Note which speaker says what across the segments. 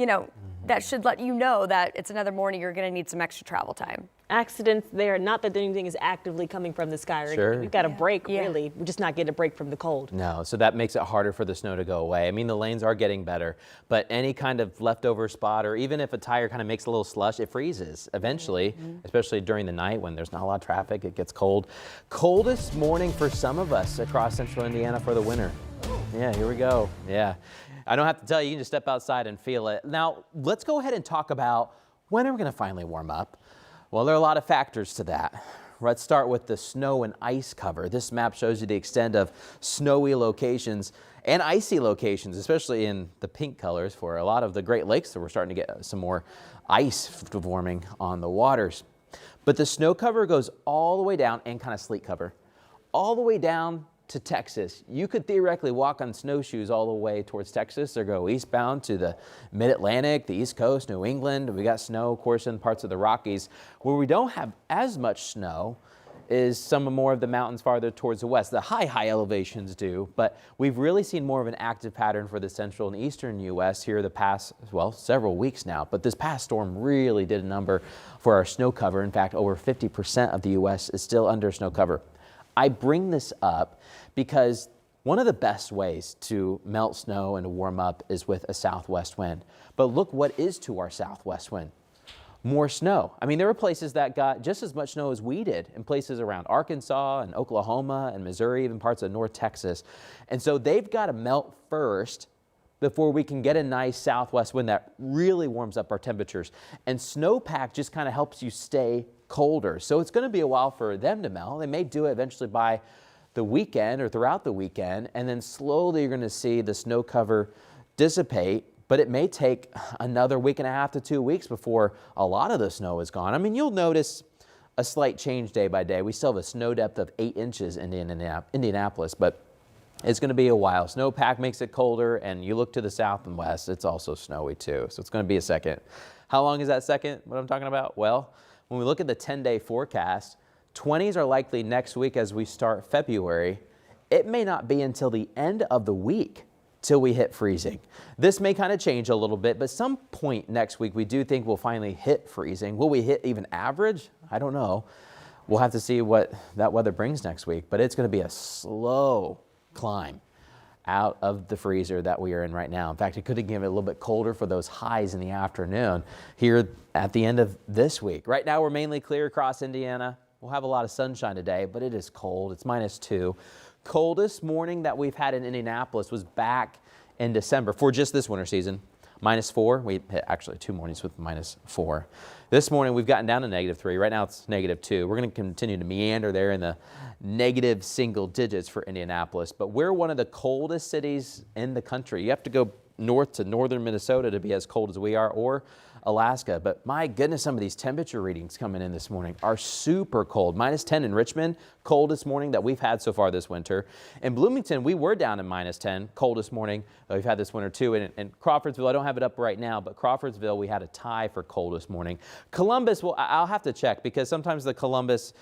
Speaker 1: you know, that should let you know that it's another morning you're going to need some extra travel time.
Speaker 2: Accidents there, not that anything is actively coming from the sky or anything. We've got a break, really. We're just not getting a break from the cold.
Speaker 3: No, so that makes it harder for the snow to go away. I mean, the lanes are getting better, but any kind of leftover spot, or even if a tire kind of makes a little slush, it freezes eventually, especially during the night when there's not a lot of traffic, it gets cold. Coldest morning for some of us across central Indiana for the winter. Yeah, here we go. Yeah, I don't have to tell you, you can just step outside and feel it. Now, let's go ahead and talk about when are we going to finally warm up? Well, there are a lot of factors to that. Let's start with the snow and ice cover. This map shows you the extent of snowy locations and icy locations, especially in the pink colors for a lot of the Great Lakes. So we're starting to get some more ice forming on the waters. But the snow cover goes all the way down, and kind of sleet cover, all the way down to Texas. You could theoretically walk on snowshoes all the way towards Texas or go eastbound to the mid-Atlantic, the East Coast, New England. We got snow, of course, in parts of the Rockies. Where we don't have as much snow is some more of the mountains farther towards the west. The high elevations do, but we've really seen more of an active pattern for the central and eastern U.S. here the past, well, several weeks now. But this past storm really did a number for our snow cover. In fact, over 50% of the U.S. is still under snow cover. I bring this up because one of the best ways to melt snow and to warm up is with a southwest wind. But look what is to our southwest wind. More snow. I mean, there were places that got just as much snow as we did in places around Arkansas and Oklahoma and Missouri, even parts of North Texas. And so they've got to melt first before we can get a nice southwest wind that really warms up our temperatures. And snowpack just kind of helps you stay colder. So it's going to be a while for them to melt. They may do it eventually by the weekend or throughout the weekend, and then slowly you're going to see the snow cover dissipate, but it may take another week and a half to 2 weeks before a lot of the snow is gone. I mean, you'll notice a slight change day by day. We still have a snow depth of 8 inches in Indianapolis, but it's going to be a while. Snowpack makes it colder, and you look to the south and west, it's also snowy too. So it's going to be a second. How long is that second? What I'm talking about? Well, when we look at the 10-day forecast, 20s are likely next week as we start February. It may not be until the end of the week till we hit freezing. This may kind of change a little bit, but some point next week we do think we'll finally hit freezing. Will we hit even average? I don't know. We'll have to see what that weather brings next week, but it's going to be a slow climb out of the freezer that we are in right now. In fact, it could give it a little bit colder for those highs in the afternoon here at the end of this week. Right now we're mainly clear across Indiana. We'll have a lot of sunshine today, but it is cold. It's -2. Coldest morning that we've had in Indianapolis was back in December for just this winter season. -4. We hit actually 2 mornings with -4. This morning we've gotten down to -3. Right now it's -2. We're going to continue to meander there in the negative single digits for Indianapolis, but we're one of the coldest cities in the country. You have to go north to northern Minnesota to be as cold as we are, or Alaska. But my goodness, some of these temperature readings coming in this morning are super cold. -10 in Richmond, coldest morning that we've had so far this winter. In Bloomington, we were down in -10, coldest morning that we've had this winter too. In Crawfordsville, I don't have it up right now, but Crawfordsville, we had a tie for coldest morning. Columbus, well, I'll have to check because sometimes the Columbus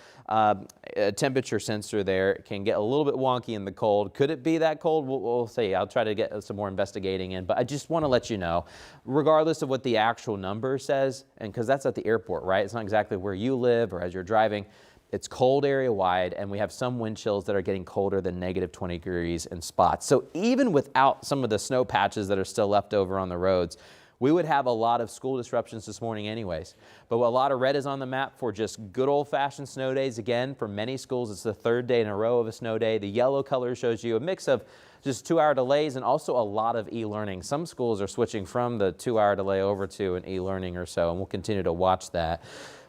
Speaker 3: temperature sensor there can get a little bit wonky in the cold. Could it be that cold? We'll see. I'll try to get some more investigating in, but I just want to let you know, regardless of what the actual number says, and because that's at the airport, right? It's not exactly where you live or as you're driving. It's cold area wide, and we have some wind chills that are getting colder than -20 degrees in spots. So even without some of the snow patches that are still left over on the roads, we would have a lot of school disruptions this morning anyways. But a lot of red is on the map for just good old-fashioned snow days. Again, for many schools, it's the 3rd day in a row of a snow day. The yellow color shows you a mix of just 2-hour delays and also a lot of e-learning. Some schools are switching from the 2-hour delay over to an e-learning or so, and we'll continue to watch that.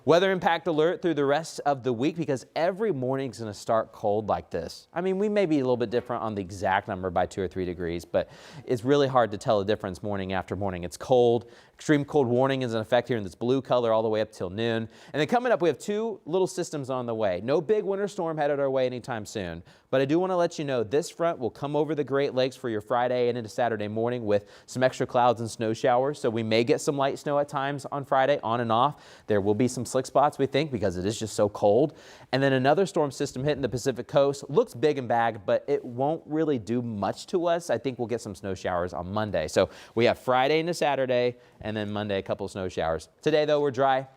Speaker 3: Weather impact alert through the rest of the week because every morning is going to start cold like this. I mean, we may be a little bit different on the exact number by 2 or 3 degrees, but it's really hard to tell the difference morning after morning. It's cold. Extreme cold warning is in effect here in this blue color all the way up till noon. And then coming up, we have 2 little systems on the way. No big winter storm headed our way anytime soon. But I do want to let you know this front will come over the Great Lakes for your Friday and into Saturday morning with some extra clouds and snow showers. So we may get some light snow at times on Friday, on and off. There will be some slick spots, we think, because it is just so cold. And then another storm system hitting the Pacific coast. Looks big and bad, but it won't really do much to us. I think we'll get some snow showers on Monday. So we have Friday into Saturday, and then Monday a couple of snow showers. Today, though, we're dry.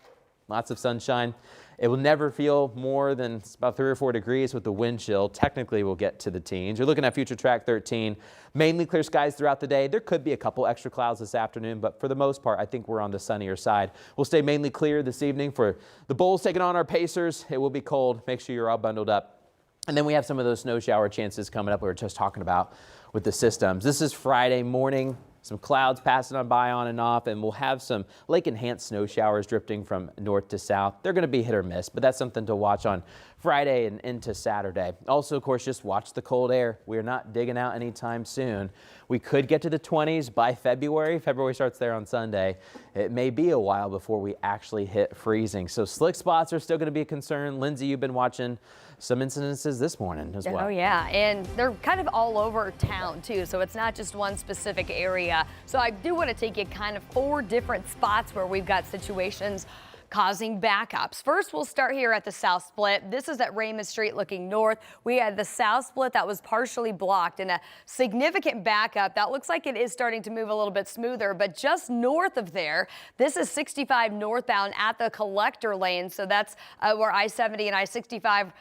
Speaker 3: Lots of sunshine. It will never feel more than about 3 or 4 degrees with the wind chill. Technically, we'll get to the teens. You're looking at Future Track 13. Mainly clear skies throughout the day. There could be a couple extra clouds this afternoon, but for the most part, I think we're on the sunnier side. We'll stay mainly clear this evening for the Bulls taking on our Pacers. It will be cold. Make sure you're all bundled up. And then we have some of those snow shower chances coming up we were just talking about with the systems. This is Friday morning. Some clouds passing on by on and off, and we'll have some lake-enhanced snow showers drifting from north to south. They're going to be hit or miss, but that's something to watch on Friday and into Saturday. Also, of course, just watch the cold air. We're not digging out anytime soon. We could get to the 20s by February. February starts there on Sunday. It may be a while before we actually hit freezing. So slick spots are still going to be a concern. Lindsay, you've been watching some incidences this morning as well.
Speaker 1: Oh yeah, and they're kind of all over town too, so it's not just one specific area. So I do want to take you kind of 4 different spots where we've got situations causing backups. First, we'll start here at the South Split. This is at Raymond Street looking north. We had the South Split that was partially blocked and a significant backup. That looks like it is starting to move a little bit smoother, but just north of there, this is 65 northbound at the collector lane. So that's where I-70 and I-65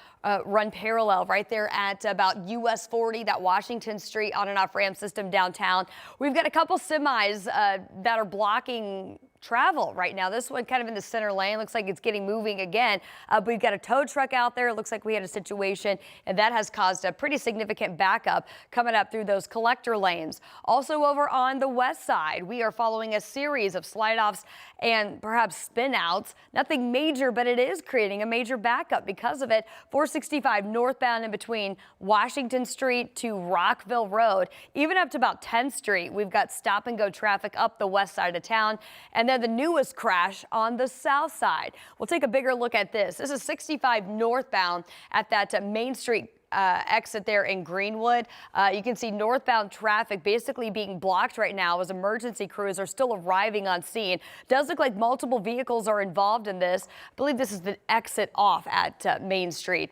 Speaker 1: run parallel right there at about US 40, that Washington Street on and off ramp system downtown. We've got a couple semis that are blocking travel right now. This one kind of in the center lane. Looks like it's getting moving again. But we've got a tow truck out there. It looks like we had a situation, and that has caused a pretty significant backup coming up through those collector lanes. Also over on the west side, we are following a series of slide-offs and perhaps spin-outs. Nothing major, but it is creating a major backup because of it. 465 northbound in between Washington Street to Rockville Road. Even up to about 10th Street, we've got stop-and-go traffic up the west side of town. And then the newest crash on the south side. We'll take a bigger look at this. This is 65 northbound at that Main Street exit there in Greenwood. You can see northbound traffic basically being blocked right now as emergency crews are still arriving on scene. Does look like multiple vehicles are involved in this. I believe this is the exit off at Main Street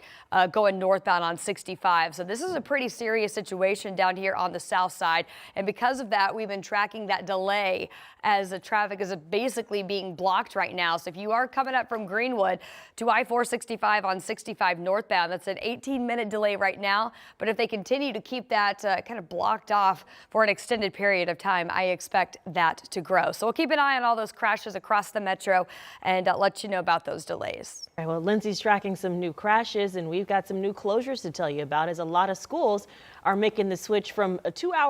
Speaker 1: going northbound on 65. So this is a pretty serious situation down here on the south side. And because of that, we've been tracking that delay as the traffic is basically being blocked right now. So if you are coming up from Greenwood to I-465 on 65 northbound, that's an 18-minute delay right now. But if they continue to keep that kind of blocked off for an extended period of time, I expect that to grow. So we'll keep an eye on all those crashes across the metro and let you know about those delays.
Speaker 2: All right, well, Lindsay's tracking some new crashes, and we've got some new closures to tell you about as a lot of schools are making the switch from a 2-hour